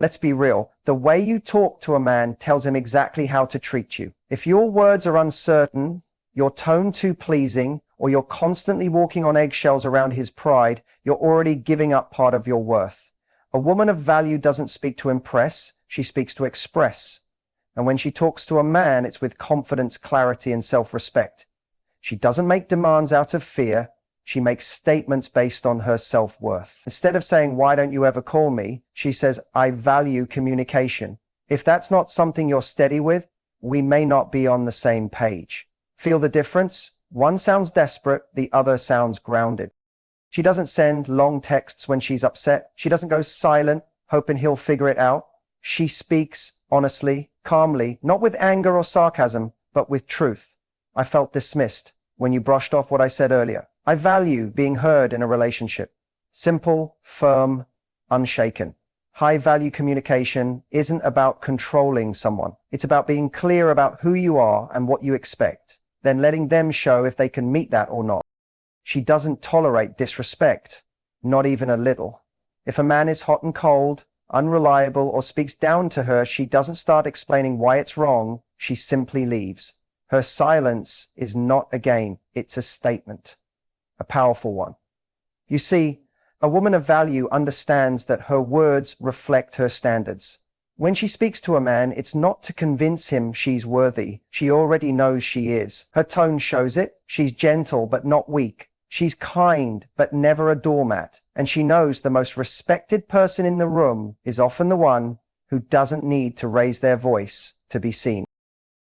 Let's be real. The way you talk to a man tells him exactly how to treat you. If your words are uncertain, your tone too pleasing, or you're constantly walking on eggshells around his pride, you're already giving up part of your worth. A woman of value doesn't speak to impress, she speaks to express. And when she talks to a man, it's with confidence, clarity, and self-respect. She doesn't make demands out of fear. She makes statements based on her self-worth. Instead of saying, "Why don't you ever call me?" she says, "I value communication." If that's not something you're steady with, we may not be on the same page. Feel the difference? One sounds desperate, the other sounds grounded. She doesn't send long texts when she's upset. She doesn't go silent, hoping he'll figure it out. She speaks honestly, calmly, not with anger or sarcasm, but with truth. "I felt dismissed when you brushed off what I said earlier. I value being heard in a relationship." Simple, firm, unshaken. High-value communication isn't about controlling someone. It's about being clear about who you are and what you expect, then letting them show if they can meet that or not. She doesn't tolerate disrespect, not even a little. If a man is hot and cold, unreliable, or speaks down to her, she doesn't start explaining why it's wrong. She simply leaves. Her silence is not a game, it's a statement. A powerful one. You see, a woman of value understands that her words reflect her standards. When she speaks to a man, it's not to convince him she's worthy. She already knows she is. Her tone shows it. She's gentle but not weak. She's kind but never a doormat. And she knows the most respected person in the room is often the one who doesn't need to raise their voice to be seen.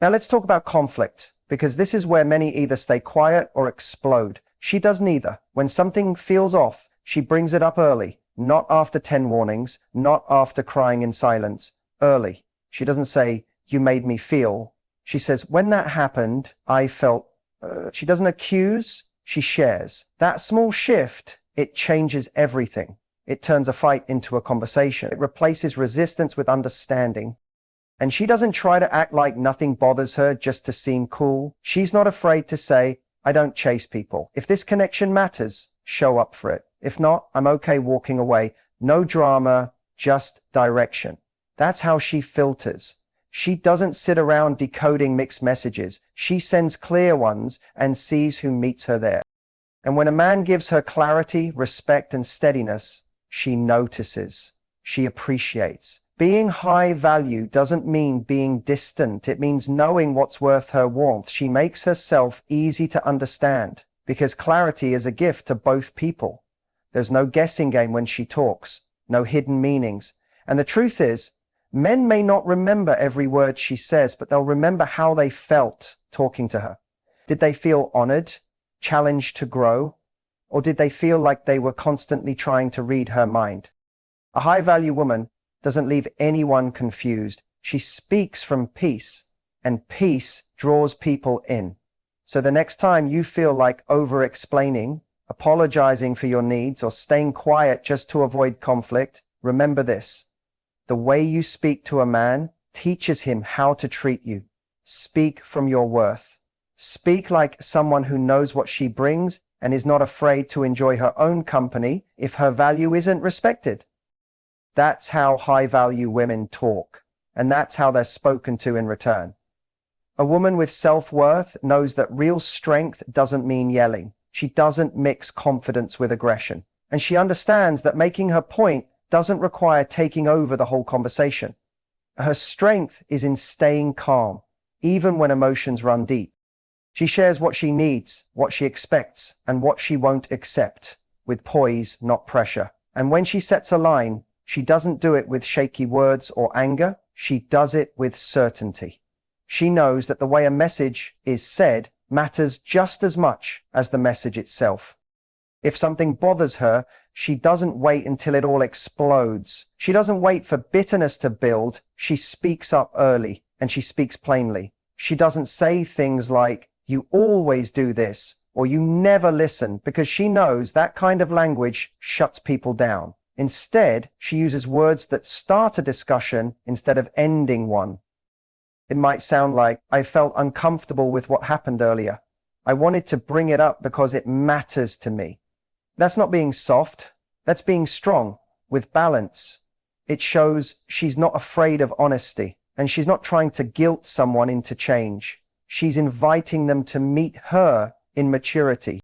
Now let's talk about conflict, because this is where many either stay quiet or explode. She does neither. When something feels off, she brings it up early, not after 10 warnings, not after crying in silence. Early. She doesn't say, "You made me feel." She says, "When that happened, I felt..." She doesn't accuse, she shares. That small shift, it changes everything. It turns a fight into a conversation. It replaces resistance with understanding. And she doesn't try to act like nothing bothers her just to seem cool. She's not afraid to say, "I don't chase people. If this connection matters, show up for it. If not, I'm okay walking away." No drama, just direction. That's how she filters. She doesn't sit around decoding mixed messages. She sends clear ones and sees who meets her there. And when a man gives her clarity, respect, and steadiness, she notices. She appreciates. Being high value doesn't mean being distant. It means knowing what's worth her warmth. She makes herself easy to understand, because clarity is a gift to both people. There's no guessing game when she talks, no hidden meanings. And the truth is, men may not remember every word she says, but they'll remember how they felt talking to her. Did they feel honored, challenged to grow, or did they feel like they were constantly trying to read her mind? A high-value woman doesn't leave anyone confused. She speaks from peace, and peace draws people in. So the next time you feel like over-explaining, apologizing for your needs, or staying quiet just to avoid conflict, remember this. The way you speak to a man teaches him how to treat you. Speak from your worth. Speak like someone who knows what she brings and is not afraid to enjoy her own company if her value isn't respected. That's how high-value women talk, and that's how they're spoken to in return. A woman with self-worth knows that real strength doesn't mean yelling. She doesn't mix confidence with aggression. And she understands that making her point doesn't require taking over the whole conversation. Her strength is in staying calm, even when emotions run deep. She shares what she needs, what she expects, and what she won't accept, with poise, not pressure. And when she sets a line, she doesn't do it with shaky words or anger. She does it with certainty. She knows that the way a message is said matters just as much as the message itself. If something bothers her, she doesn't wait until it all explodes. She doesn't wait for bitterness to build. She speaks up early, and she speaks plainly. She doesn't say things like, "You always do this," or "You never listen," because she knows that kind of language shuts people down. Instead, she uses words that start a discussion instead of ending one. It might sound like, "I felt uncomfortable with what happened earlier. I wanted to bring it up because it matters to me." That's not being soft. That's being strong, with balance. It shows she's not afraid of honesty, and she's not trying to guilt someone into change. She's inviting them to meet her in maturity.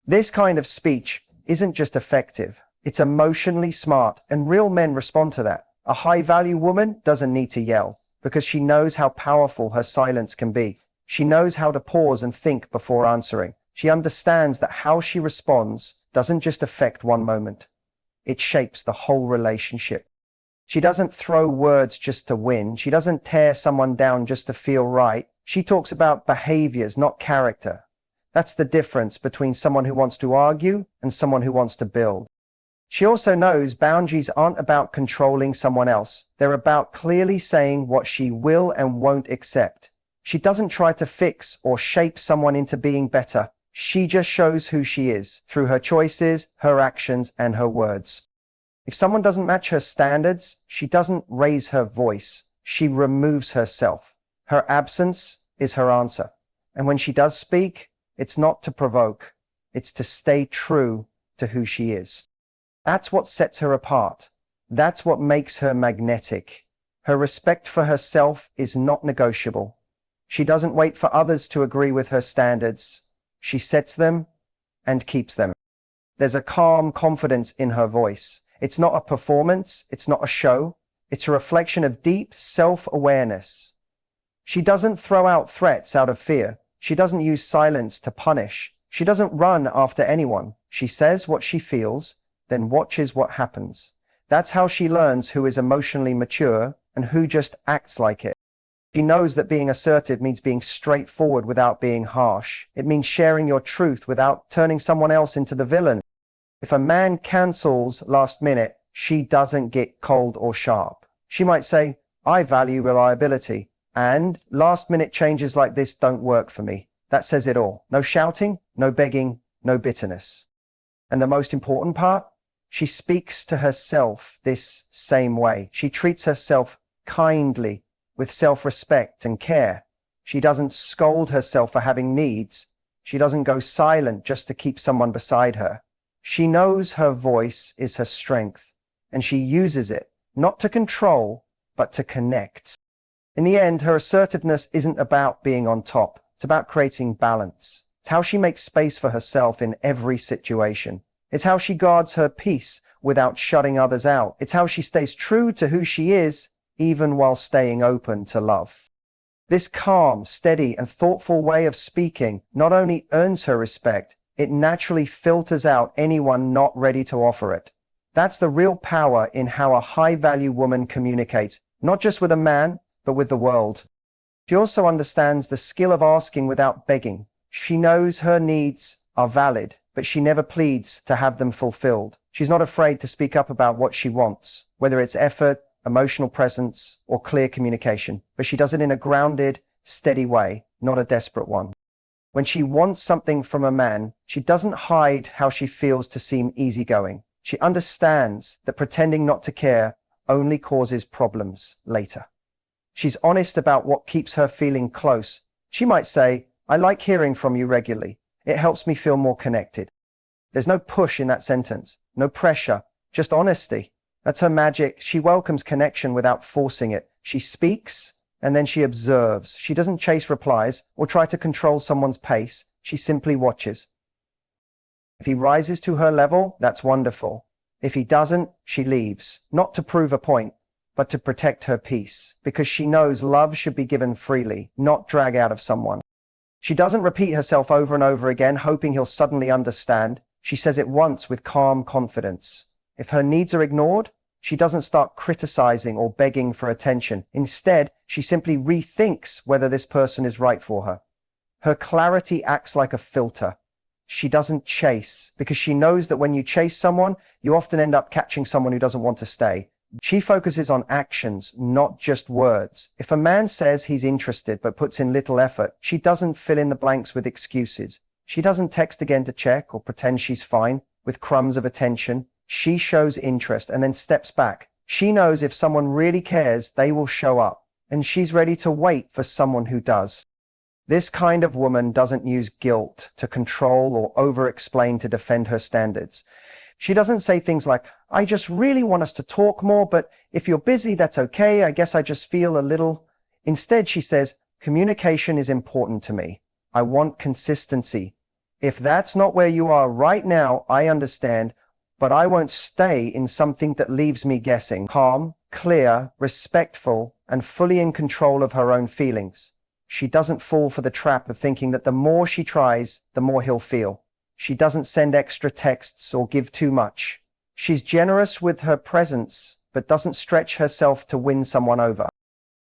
This kind of speech isn't just effective, it's emotionally smart, and real men respond to that. A high-value woman doesn't need to yell, because she knows how powerful her silence can be. She knows how to pause and think before answering. She understands that how she responds doesn't just affect one moment. It shapes the whole relationship. She doesn't throw words just to win. She doesn't tear someone down just to feel right. She talks about behaviors, not character. That's the difference between someone who wants to argue and someone who wants to build. She also knows boundaries aren't about controlling someone else. They're about clearly saying what she will and won't accept. She doesn't try to fix or shape someone into being better. She just shows who she is through her choices, her actions, and her words. If someone doesn't match her standards, she doesn't raise her voice. She removes herself. Her absence is her answer. And when she does speak, it's not to provoke. It's to stay true to who she is. That's what sets her apart. That's what makes her magnetic. Her respect for herself is not negotiable. She doesn't wait for others to agree with her standards. She sets them and keeps them. There's a calm confidence in her voice. It's not a performance. It's not a show. It's a reflection of deep self-awareness. She doesn't throw out threats out of fear. She doesn't use silence to punish. She doesn't run after anyone. She says what she feels, then watches what happens. That's how she learns who is emotionally mature and who just acts like it. She knows that being assertive means being straightforward without being harsh. It means sharing your truth without turning someone else into the villain. If a man cancels last minute, she doesn't get cold or sharp. She might say, I value reliability, and last minute changes like this don't work for me. That says it all. No shouting, no begging, no bitterness. And the most important part, she speaks to herself this same way. She treats herself kindly, with self-respect and care. She doesn't scold herself for having needs. She doesn't go silent just to keep someone beside her. She knows her voice is her strength, and she uses it, not to control, but to connect. In the end, her assertiveness isn't about being on top. It's about creating balance. It's how she makes space for herself in every situation. It's how she guards her peace without shutting others out. It's how she stays true to who she is, even while staying open to love. This calm, steady, and thoughtful way of speaking not only earns her respect, it naturally filters out anyone not ready to offer it. That's the real power in how a high-value woman communicates, not just with a man, but with the world. She also understands the skill of asking without begging. She knows her needs are valid, but she never pleads to have them fulfilled. She's not afraid to speak up about what she wants, whether it's effort, emotional presence, or clear communication. But she does it in a grounded, steady way, not a desperate one. When she wants something from a man, she doesn't hide how she feels to seem easygoing. She understands that pretending not to care only causes problems later. She's honest about what keeps her feeling close. She might say, I like hearing from you regularly. It helps me feel more connected. There's no push in that sentence, no pressure, just honesty. That's her magic. She welcomes connection without forcing it. She speaks, and then she observes. She doesn't chase replies or try to control someone's pace. She simply watches. If he rises to her level, that's wonderful. If he doesn't, she leaves, not to prove a point, but to protect her peace, because she knows love should be given freely, not drag out of someone. She doesn't repeat herself over and over again, hoping he'll suddenly understand. She says it once with calm confidence. If her needs are ignored, she doesn't start criticizing or begging for attention. Instead, she simply rethinks whether this person is right for her. Her clarity acts like a filter. She doesn't chase, because she knows that when you chase someone, you often end up catching someone who doesn't want to stay. She focuses on actions, not just words. If a man says he's interested but puts in little effort, she doesn't fill in the blanks with excuses. She doesn't text again to check or pretend she's fine with crumbs of attention. She shows interest and then steps back. She knows if someone really cares, they will show up, and she's ready to wait for someone who does. This kind of woman doesn't use guilt to control or over-explain to defend her standards. She doesn't say things like, I just really want us to talk more, but if you're busy, that's okay. I guess I just feel a little. Instead, she says, communication is important to me. I want consistency. If that's not where you are right now, I understand, but I won't stay in something that leaves me guessing. Calm, clear, respectful, and fully in control of her own feelings. She doesn't fall for the trap of thinking that the more she tries, the more he'll feel. She doesn't send extra texts or give too much. She's generous with her presence, but doesn't stretch herself to win someone over.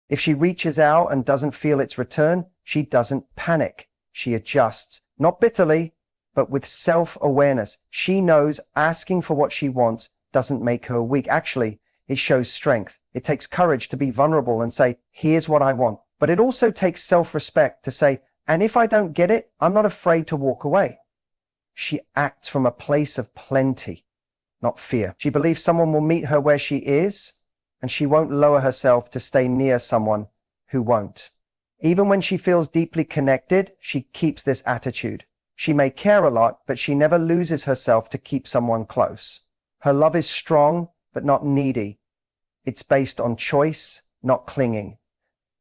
If she reaches out and doesn't feel its return, she doesn't panic. She adjusts, not bitterly, but with self-awareness. She knows asking for what she wants doesn't make her weak. Actually, it shows strength. It takes courage to be vulnerable and say, here's what I want. But it also takes self-respect to say, and if I don't get it, I'm not afraid to walk away. She acts from a place of plenty, not fear. She believes someone will meet her where she is, and she won't lower herself to stay near someone who won't. Even when she feels deeply connected, she keeps this attitude. She may care a lot, but she never loses herself to keep someone close. Her love is strong, but not needy. It's based on choice, not clinging.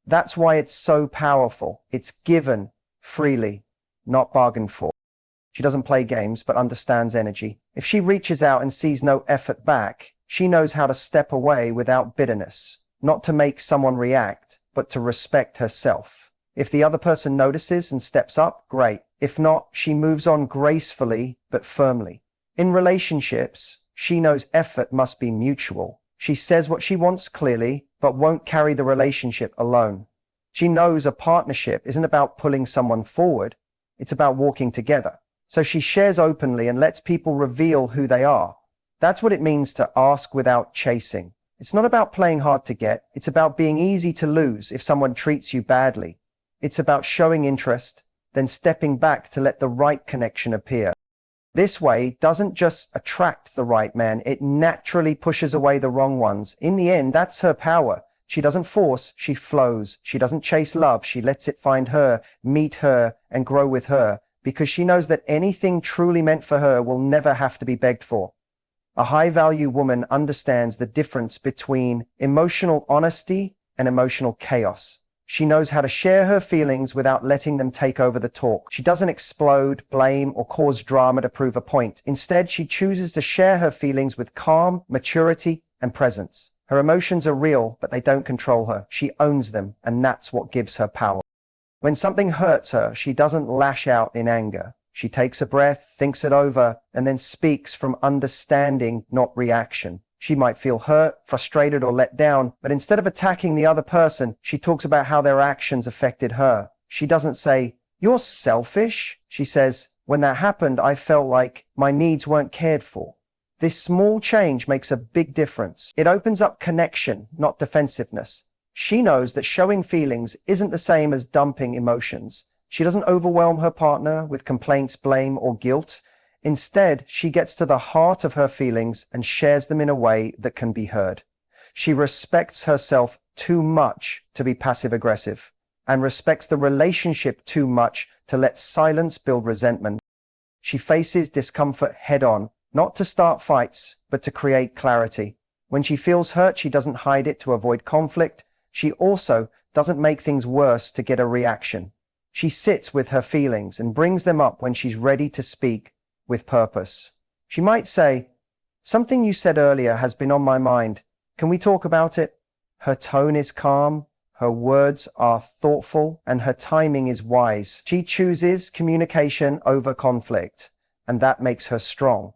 That's why it's so powerful. It's given freely, not bargained for. She doesn't play games, but understands energy. If she reaches out and sees no effort back, she knows how to step away without bitterness, not to make someone react, but to respect herself. If the other person notices and steps up, great. If not, she moves on gracefully, but firmly. In relationships, she knows effort must be mutual. She says what she wants clearly, but won't carry the relationship alone. She knows a partnership isn't about pulling someone forward, it's about walking together. So she shares openly and lets people reveal who they are. That's what it means to ask without chasing. It's not about playing hard to get, it's about being easy to lose if someone treats you badly. It's about showing interest, then stepping back to let the right connection appear. This way doesn't just attract the right man, it naturally pushes away the wrong ones. In the end, that's her power. She doesn't force, she flows. She doesn't chase love, she lets it find her, meet her, and grow with her, because she knows that anything truly meant for her will never have to be begged for. A high-value woman understands the difference between emotional honesty and emotional chaos. She knows how to share her feelings without letting them take over the talk. She doesn't explode, blame, or cause drama to prove a point. Instead, she chooses to share her feelings with calm, maturity, and presence. Her emotions are real, but they don't control her. She owns them, and that's what gives her power. When something hurts her, she doesn't lash out in anger. She takes a breath, thinks it over, and then speaks from understanding, not reaction. She might feel hurt, frustrated, or let down, but instead of attacking the other person, she talks about how their actions affected her. She doesn't say, "You're selfish." She says, "When that happened, I felt like my needs weren't cared for." This small change makes a big difference. It opens up connection, not defensiveness. She knows that showing feelings isn't the same as dumping emotions. She doesn't overwhelm her partner with complaints, blame, or guilt. Instead, she gets to the heart of her feelings and shares them in a way that can be heard. She respects herself too much to be passive-aggressive, and respects the relationship too much to let silence build resentment. She faces discomfort head-on, not to start fights, but to create clarity. When she feels hurt, she doesn't hide it to avoid conflict. She also doesn't make things worse to get a reaction. She sits with her feelings and brings them up when she's ready to speak with purpose. She might say, "Something you said earlier has been on my mind. Can we talk about it?" Her tone is calm, her words are thoughtful, and her timing is wise. She chooses communication over conflict, and that makes her strong.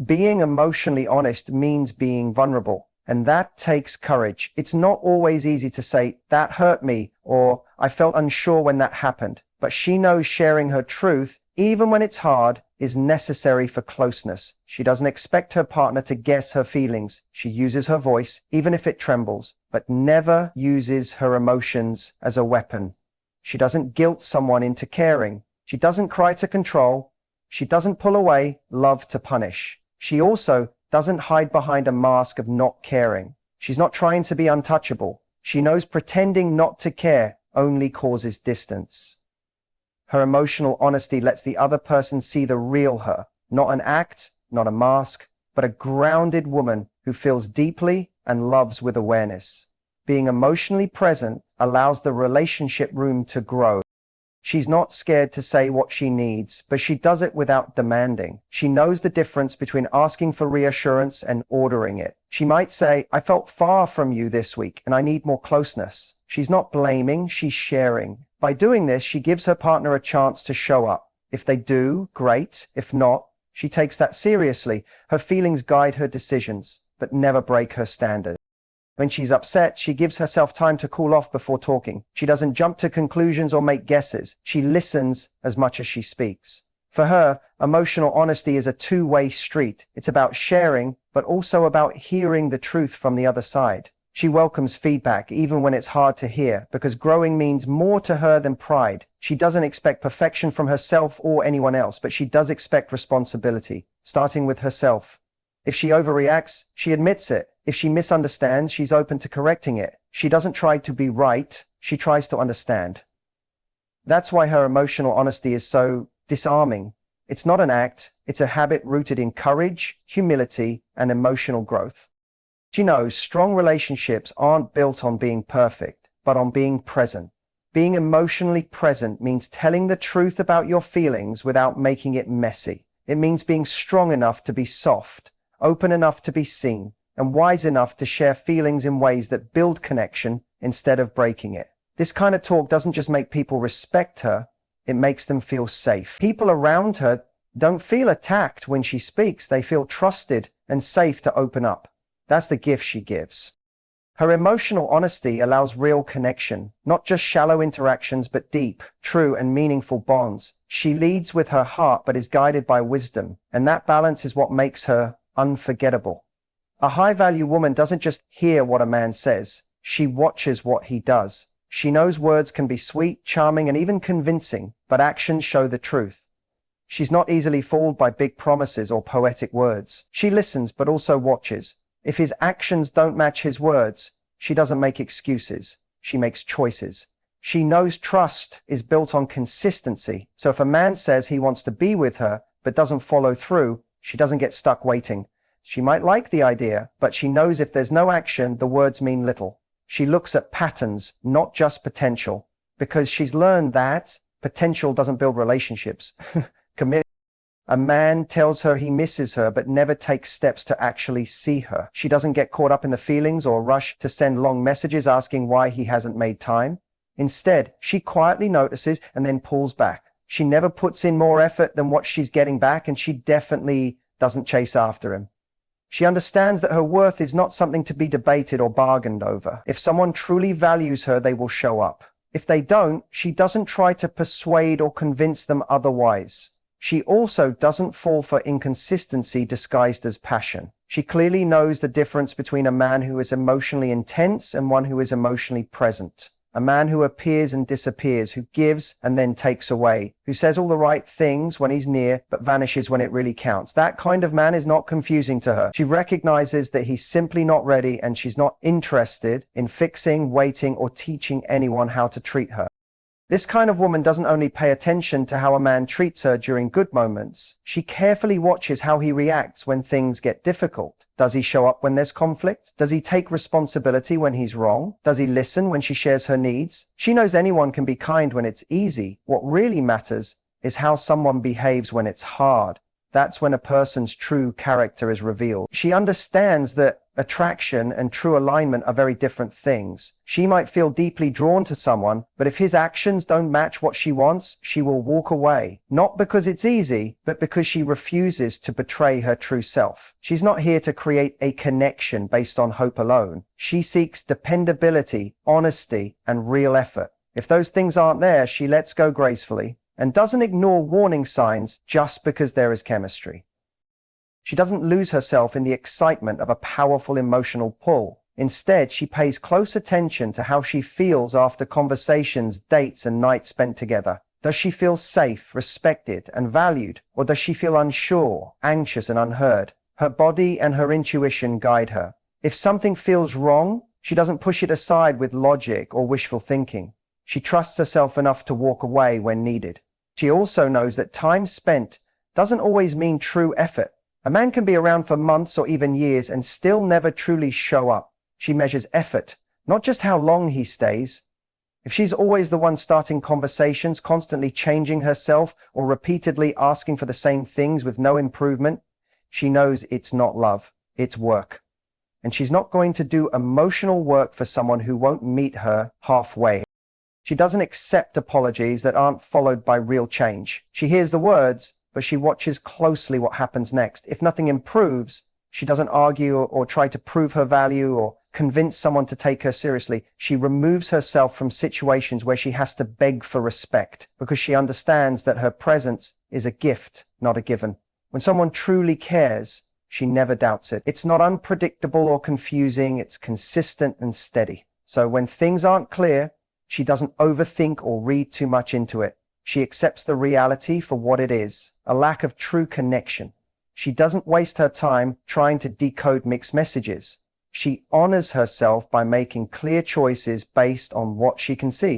Being emotionally honest means being vulnerable, and that takes courage. It's not always easy to say, "That hurt me," or "I felt unsure when that happened." But she knows sharing her truth, even when it's hard, is necessary for closeness. She doesn't expect her partner to guess her feelings. She uses her voice, even if it trembles, but never uses her emotions as a weapon. She doesn't guilt someone into caring. She doesn't cry to control. She doesn't pull away, love to punish. She also doesn't hide behind a mask of not caring. She's not trying to be untouchable. She knows pretending not to care only causes distance. Her emotional honesty lets the other person see the real her, not an act, not a mask, but a grounded woman who feels deeply and loves with awareness. Being emotionally present allows the relationship room to grow. She's not scared to say what she needs, but she does it without demanding. She knows the difference between asking for reassurance and ordering it. She might say, "I felt far from you this week and I need more closeness." She's not blaming, she's sharing. By doing this, she gives her partner a chance to show up. If they do, great. If not, she takes that seriously. Her feelings guide her decisions, but never break her standards. When she's upset, she gives herself time to cool off before talking. She doesn't jump to conclusions or make guesses. She listens as much as she speaks. For her, emotional honesty is a two-way street. It's about sharing, but also about hearing the truth from the other side. She welcomes feedback even when it's hard to hear, because growing means more to her than pride. She doesn't expect perfection from herself or anyone else, but she does expect responsibility, starting with herself. If she overreacts, she admits it. If she misunderstands, she's open to correcting it. She doesn't try to be right, she tries to understand. That's why her emotional honesty is so disarming. It's not an act, it's a habit rooted in courage, humility, and emotional growth. She knows strong relationships aren't built on being perfect, but on being present. Being emotionally present means telling the truth about your feelings without making it messy. It means being strong enough to be soft, open enough to be seen, and wise enough to share feelings in ways that build connection instead of breaking it. This kind of talk doesn't just make people respect her, it makes them feel safe. People around her don't feel attacked when she speaks, they feel trusted and safe to open up. That's the gift she gives. Her emotional honesty allows real connection, not just shallow interactions, but deep, true, and meaningful bonds. She leads with her heart, but is guided by wisdom, and that balance is what makes her unforgettable. A high-value woman doesn't just hear what a man says, she watches what he does. She knows words can be sweet, charming, and even convincing, but actions show the truth. She's not easily fooled by big promises or poetic words. She listens, but also watches. If his actions don't match his words, she doesn't make excuses. She makes choices. She knows trust is built on consistency. So if a man says he wants to be with her, but doesn't follow through, she doesn't get stuck waiting. She might like the idea, but she knows if there's no action, the words mean little. She looks at patterns, not just potential, because she's learned that potential doesn't build relationships. Commitment. A man tells her he misses her, but never takes steps to actually see her. She doesn't get caught up in the feelings or rush to send long messages asking why he hasn't made time. Instead, she quietly notices and then pulls back. She never puts in more effort than what she's getting back, and she definitely doesn't chase after him. She understands that her worth is not something to be debated or bargained over. If someone truly values her, they will show up. If they don't, she doesn't try to persuade or convince them otherwise. She also doesn't fall for inconsistency disguised as passion. She clearly knows the difference between a man who is emotionally intense and one who is emotionally present. A man who appears and disappears, who gives and then takes away, who says all the right things when he's near but vanishes when it really counts. That kind of man is not confusing to her. She recognizes that he's simply not ready, and she's not interested in fixing, waiting, or teaching anyone how to treat her. This kind of woman doesn't only pay attention to how a man treats her during good moments, she carefully watches how he reacts when things get difficult. Does he show up when there's conflict? Does he take responsibility when he's wrong? Does he listen when she shares her needs? She knows anyone can be kind when it's easy. What really matters is how someone behaves when it's hard. That's when a person's true character is revealed. She understands that attraction and true alignment are very different things. She might feel deeply drawn to someone, but if his actions don't match what she wants, she will walk away. Not because it's easy, but because she refuses to betray her true self. She's not here to create a connection based on hope alone. She seeks dependability, honesty, and real effort. If those things aren't there, she lets go gracefully and doesn't ignore warning signs just because there is chemistry. She doesn't lose herself in the excitement of a powerful emotional pull. Instead, she pays close attention to how she feels after conversations, dates, and nights spent together. Does she feel safe, respected, and valued? Or does she feel unsure, anxious, and unheard? Her body and her intuition guide her. If something feels wrong, she doesn't push it aside with logic or wishful thinking. She trusts herself enough to walk away when needed. She also knows that time spent doesn't always mean true effort. A man can be around for months or even years and still never truly show up. She measures effort, not just how long he stays. If she's always the one starting conversations, constantly changing herself, or repeatedly asking for the same things with no improvement, she knows it's not love, it's work. And she's not going to do emotional work for someone who won't meet her halfway. She doesn't accept apologies that aren't followed by real change. She hears the words, but she watches closely what happens next. If nothing improves, she doesn't argue or try to prove her value or convince someone to take her seriously. She removes herself from situations where she has to beg for respect because she understands that her presence is a gift, not a given. When someone truly cares, she never doubts it. It's not unpredictable or confusing. It's consistent and steady. So when things aren't clear, she doesn't overthink or read too much into it. She accepts the reality for what it is, a lack of true connection. She doesn't waste her time trying to decode mixed messages. She honors herself by making clear choices based on what she can see.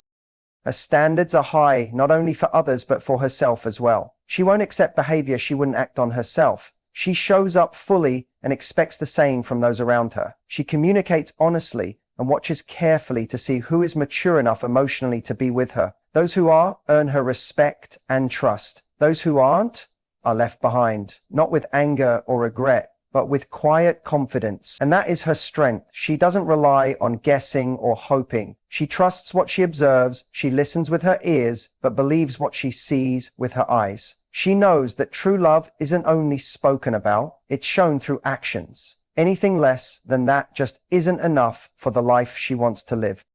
Her standards are high, not only for others, but for herself as well. She won't accept behavior she wouldn't act on herself. She shows up fully and expects the same from those around her. She communicates honestly and watches carefully to see who is mature enough emotionally to be with her. Those who are earn her respect and trust. Those who aren't are left behind, not with anger or regret, but with quiet confidence. And that is her strength. She doesn't rely on guessing or hoping. She trusts what she observes. She listens with her ears, but believes what she sees with her eyes. She knows that true love isn't only spoken about, it's shown through actions. Anything less than that just isn't enough for the life she wants to live.